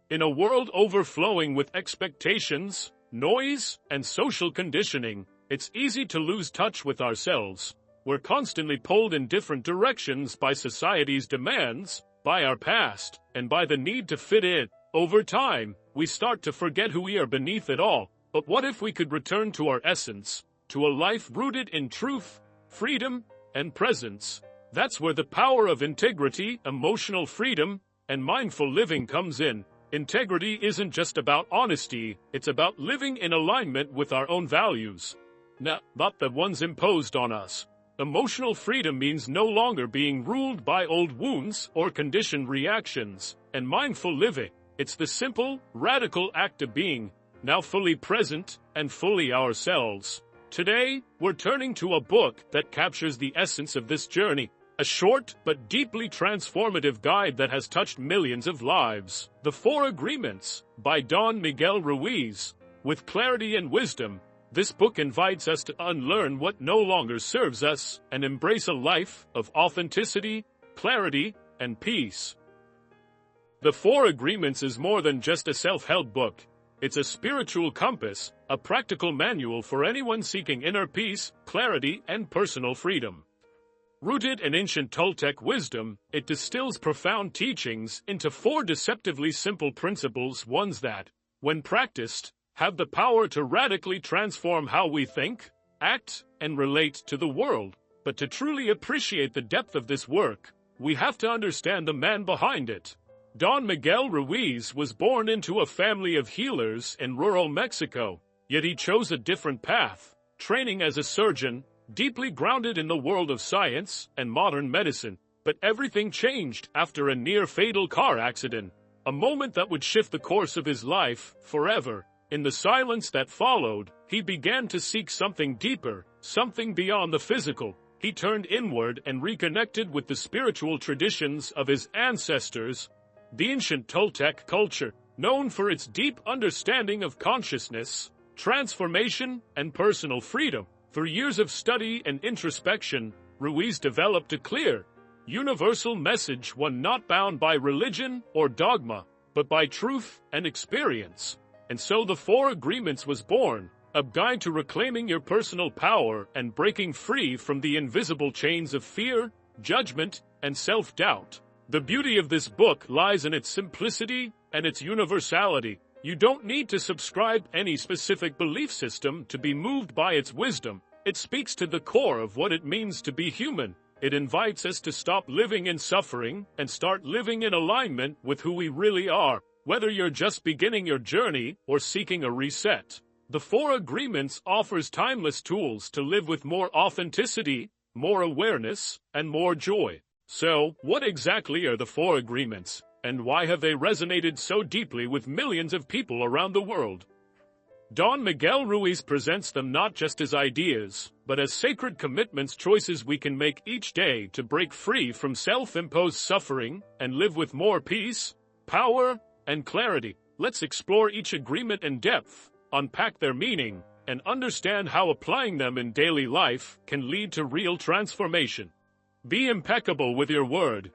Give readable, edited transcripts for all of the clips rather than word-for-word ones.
In a world overflowing with expectations, noise, and social conditioning, it's easy to lose touch with ourselves. We're constantly pulled in different directions by society's demands, by our past, and by the need to fit in. Over time, we start to forget who we are beneath it all. But what if we could return to our essence, to a life rooted in truth, freedom, and presence? That's where the power of integrity, emotional freedom, and mindful living comes in. Integrity isn't just about honesty, it's about living in alignment with our own values, not the ones imposed on us. Emotional freedom means no longer being ruled by old wounds or conditioned reactions. And mindful living, it's the simple, radical act of being, now fully present and fully ourselves. Today, we're turning to a book that captures the essence of this journey. A short but deeply transformative guide that has touched millions of lives. The Four Agreements, by Don Miguel Ruiz. With clarity and wisdom, this book invites us to unlearn what no longer serves us and embrace a life of authenticity, clarity, and peace. The Four Agreements is more than just a self-help book. It's a spiritual compass, a practical manual for anyone seeking inner peace, clarity, and personal freedom. Rooted in ancient Toltec wisdom, it distills profound teachings into four deceptively simple principles, ones that, when practiced, have the power to radically transform how we think, act, and relate to the world. But to truly appreciate the depth of this work, we have to understand the man behind it. Don Miguel Ruiz was born into a family of healers in rural Mexico, yet he chose a different path, training as a surgeon, deeply grounded in the world of science and modern medicine. But everything changed after a near-fatal car accident, a moment that would shift the course of his life forever. In the silence that followed, he began to seek something deeper, something beyond the physical. He turned inward and reconnected with the spiritual traditions of his ancestors. The ancient Toltec culture, known for its deep understanding of consciousness, transformation, and personal freedom. For years of study and introspection, Ruiz developed a clear, universal message, one not bound by religion or dogma, but by truth and experience. And so the Four Agreements was born, a guide to reclaiming your personal power and breaking free from the invisible chains of fear, judgment, and self-doubt. The beauty of this book lies in its simplicity and its universality. You don't need to subscribe any specific belief system to be moved by its wisdom. It speaks to the core of what it means to be human. It invites us to stop living in suffering and start living in alignment with who we really are. Whether you're just beginning your journey or seeking a reset, the Four Agreements offers timeless tools to live with more authenticity, more awareness, and more joy. So, what exactly are the Four Agreements? And why have they resonated so deeply with millions of people around the world? Don Miguel Ruiz presents them not just as ideas, but as sacred commitments, choices we can make each day to break free from self-imposed suffering and live with more peace, power, and clarity. Let's explore each agreement in depth, unpack their meaning, and understand how applying them in daily life can lead to real transformation. Be impeccable with your word.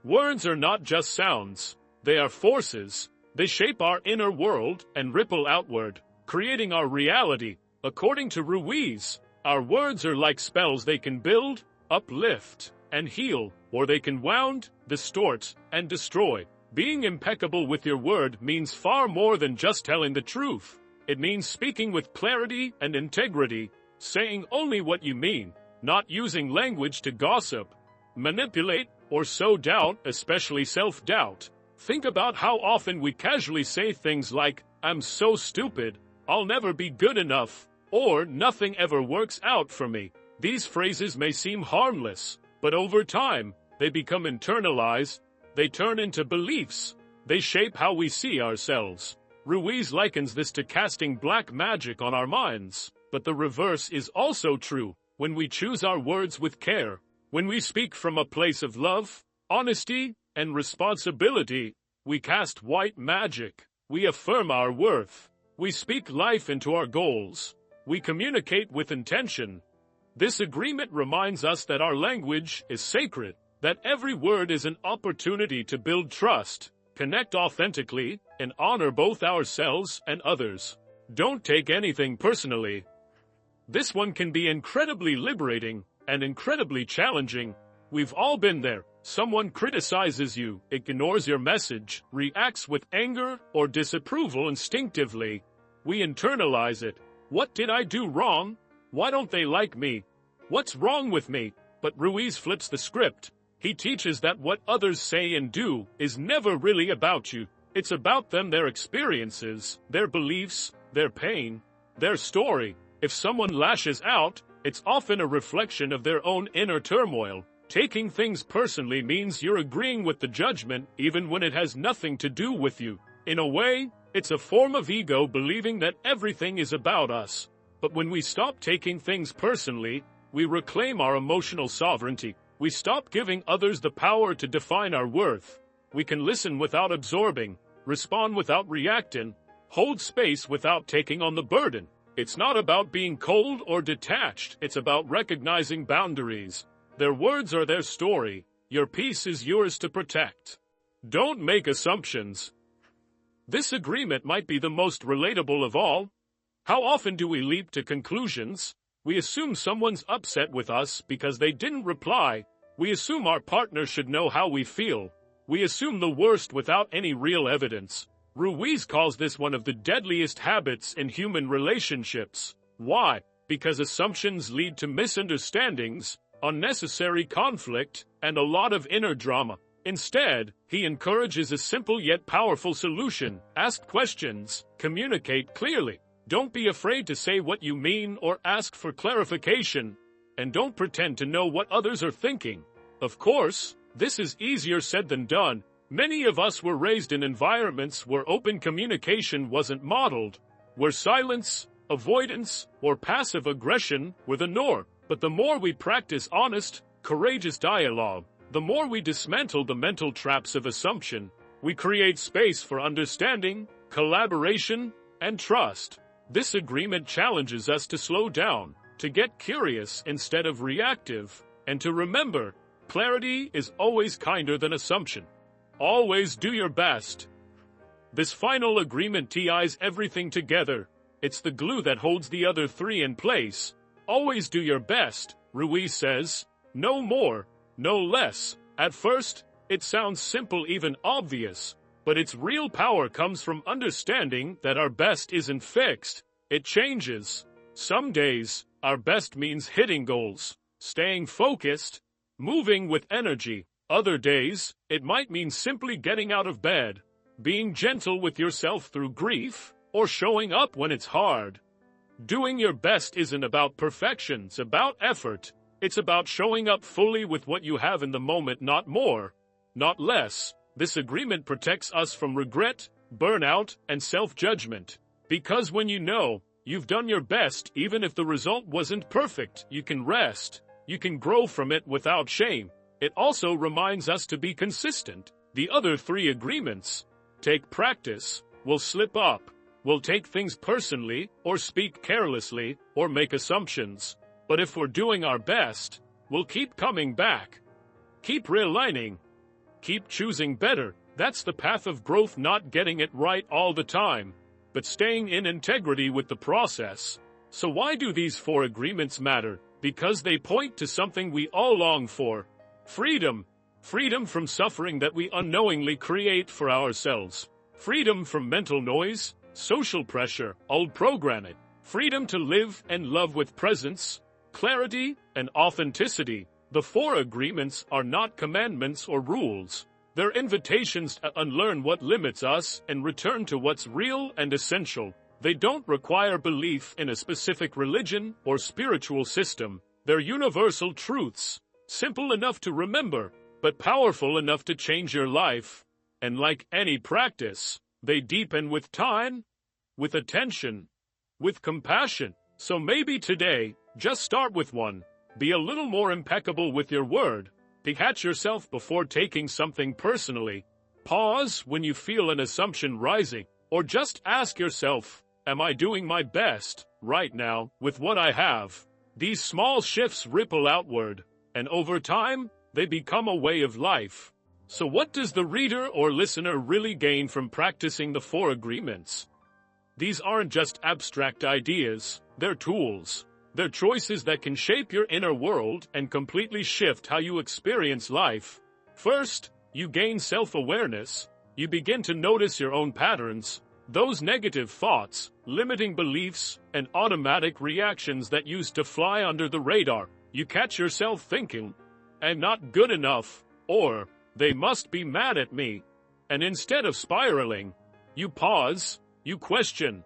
Words are not just sounds, they are forces. They shape our inner world and ripple outward, creating our reality. According to Ruiz, our words are like spells. They can build, uplift, and heal, or they can wound, distort, and destroy. Being impeccable with your word means far more than just telling the truth. It means speaking with clarity and integrity, saying only what you mean, not using language to gossip, manipulate, or sow doubt, especially self-doubt. Think about how often we casually say things like, "I'm so stupid," "I'll never be good enough," or "nothing ever works out for me." These phrases may seem harmless, but over time, they become internalized. They turn into beliefs. They shape how we see ourselves. Ruiz likens this to casting black magic on our minds. But the reverse is also true. When we choose our words with care, when we speak from a place of love, honesty, and responsibility, we cast white magic. We affirm our worth. We speak life into our goals. We communicate with intention. This agreement reminds us that our language is sacred, that every word is an opportunity to build trust, connect authentically, and honor both ourselves and others. Don't take anything personally. This one can be incredibly liberating and incredibly challenging. We've all been there. Someone criticizes you, ignores your message, reacts with anger or disapproval instinctively. We internalize it. What did I do wrong? Why don't they like me? What's wrong with me? But Ruiz flips the script. He teaches that what others say and do is never really about you. It's about them, their experiences, their beliefs, their pain, their story. If someone lashes out, it's often a reflection of their own inner turmoil. Taking things personally means you're agreeing with the judgment even when it has nothing to do with you. In a way, it's a form of ego believing that everything is about us. But when we stop taking things personally, we reclaim our emotional sovereignty. We stop giving others the power to define our worth. We can listen without absorbing, respond without reacting, hold space without taking on the burden. It's not about being cold or detached. It's about recognizing boundaries. Their words are their story. Your peace is yours to protect. Don't make assumptions. This agreement might be the most relatable of all. How often do we leap to conclusions? We assume someone's upset with us because they didn't reply. We assume our partner should know how we feel. We assume the worst without any real evidence. Ruiz calls this one of the deadliest habits in human relationships. Why? Because assumptions lead to misunderstandings, unnecessary conflict, and a lot of inner drama. Instead, he encourages a simple yet powerful solution. Ask questions, communicate clearly. Don't be afraid to say what you mean or ask for clarification. And don't pretend to know what others are thinking. Of course, this is easier said than done. Many of us were raised in environments where open communication wasn't modeled, where silence, avoidance, or passive aggression were the norm. But the more we practice honest, courageous dialogue, the more we dismantle the mental traps of assumption. We create space for understanding, collaboration, and trust. This agreement challenges us to slow down, to get curious instead of reactive, and to remember, clarity is always kinder than assumption. Always do your best. This final agreement ties everything together. It's the glue that holds the other three in place. Always do your best, Ruiz says. No more, no less. At first, it sounds simple, even obvious, but its real power comes from understanding that our best isn't fixed. It changes. Some days, our best means hitting goals, staying focused, moving with energy. Other days, it might mean simply getting out of bed, being gentle with yourself through grief, or showing up when it's hard. Doing your best isn't about perfection, it's about effort. It's about showing up fully with what you have in the moment, not more, not less. This agreement protects us from regret, burnout, and self-judgment. Because when you know you've done your best, even if the result wasn't perfect, you can rest. You can grow from it without shame. It also reminds us to be consistent. The other three agreements take practice. We'll slip up. We'll take things personally, or speak carelessly, or make assumptions. But if we're doing our best, we'll keep coming back. Keep realigning. Keep choosing better. That's the path of growth, not getting it right all the time, but staying in integrity with the process. So why do these four agreements matter? Because they point to something we all long for. Freedom. Freedom from suffering that we unknowingly create for ourselves. Freedom from mental noise, social pressure, old programming. Freedom to live and love with presence, clarity, and authenticity. The four agreements are not commandments or rules. They're invitations to unlearn what limits us and return to what's real and essential. They don't require belief in a specific religion or spiritual system. They're universal truths, simple enough to remember, but powerful enough to change your life. And like any practice, they deepen with time, with attention, with compassion. So maybe today, just start with one. Be a little more impeccable with your word. Catch yourself before taking something personally. Pause when you feel an assumption rising, or just ask yourself, am I doing my best right now with what I have? These small shifts ripple outward, and over time, they become a way of life. So what does the reader or listener really gain from practicing the four agreements? These aren't just abstract ideas, they're tools. They're choices that can shape your inner world and completely shift how you experience life. First, you gain self-awareness. You begin to notice your own patterns, those negative thoughts, limiting beliefs, and automatic reactions that used to fly under the radar. You catch yourself thinking, "I'm not good enough," or "they must be mad at me." And instead of spiraling, you pause, you question,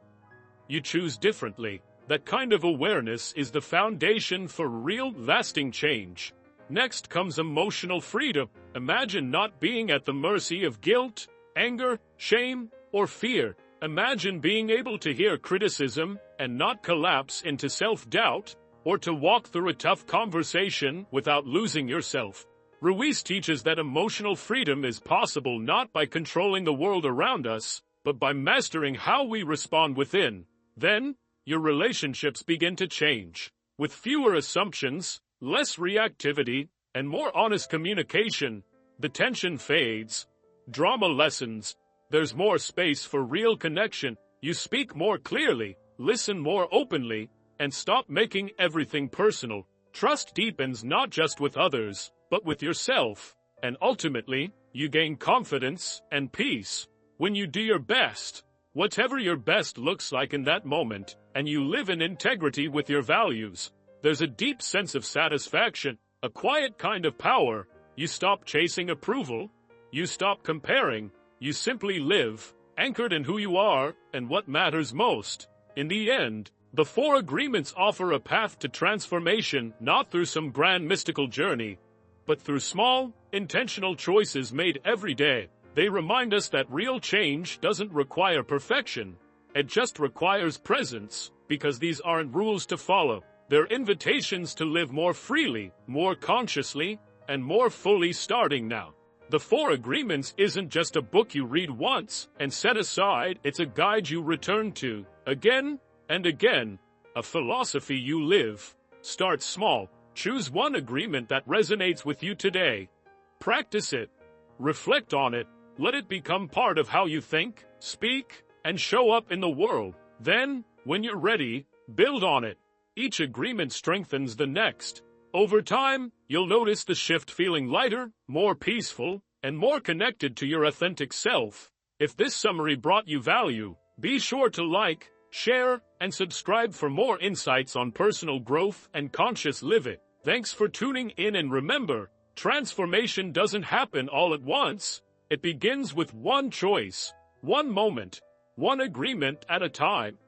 you choose differently. That kind of awareness is the foundation for real, lasting change. Next comes emotional freedom. Imagine not being at the mercy of guilt, anger, shame, or fear. Imagine being able to hear criticism and not collapse into self-doubt, or to walk through a tough conversation without losing yourself. Ruiz teaches that emotional freedom is possible not by controlling the world around us, but by mastering how we respond within. Then, your relationships begin to change. With fewer assumptions, less reactivity, and more honest communication, the tension fades. Drama lessens. There's more space for real connection. You speak more clearly, listen more openly, and stop making everything personal. Trust deepens not just with others, but with yourself. And ultimately, you gain confidence and peace. When you do your best, whatever your best looks like in that moment, and you live in integrity with your values, there's a deep sense of satisfaction, a quiet kind of power. You stop chasing approval, you stop comparing, you simply live, anchored in who you are and what matters most. In the end, the four agreements offer a path to transformation not through some grand mystical journey, but through small, intentional choices made every day. They remind us that real change doesn't require perfection. It just requires presence, because these aren't rules to follow. They're invitations to live more freely, more consciously, and more fully starting now. The Four Agreements isn't just a book you read once and set aside. It's a guide you return to, again and again. A philosophy you live. Start small. Choose one agreement that resonates with you today. Practice it. Reflect on it. Let it become part of how you think, speak, and show up in the world. Then, when you're ready, build on it. Each agreement strengthens the next. Over time, you'll notice the shift, feeling lighter, more peaceful, and more connected to your authentic self. If this summary brought you value, be sure to like, share, and subscribe for more insights on personal growth and conscious living. Thanks for tuning in, and remember, transformation doesn't happen all at once. It begins with one choice, one moment, one agreement at a time.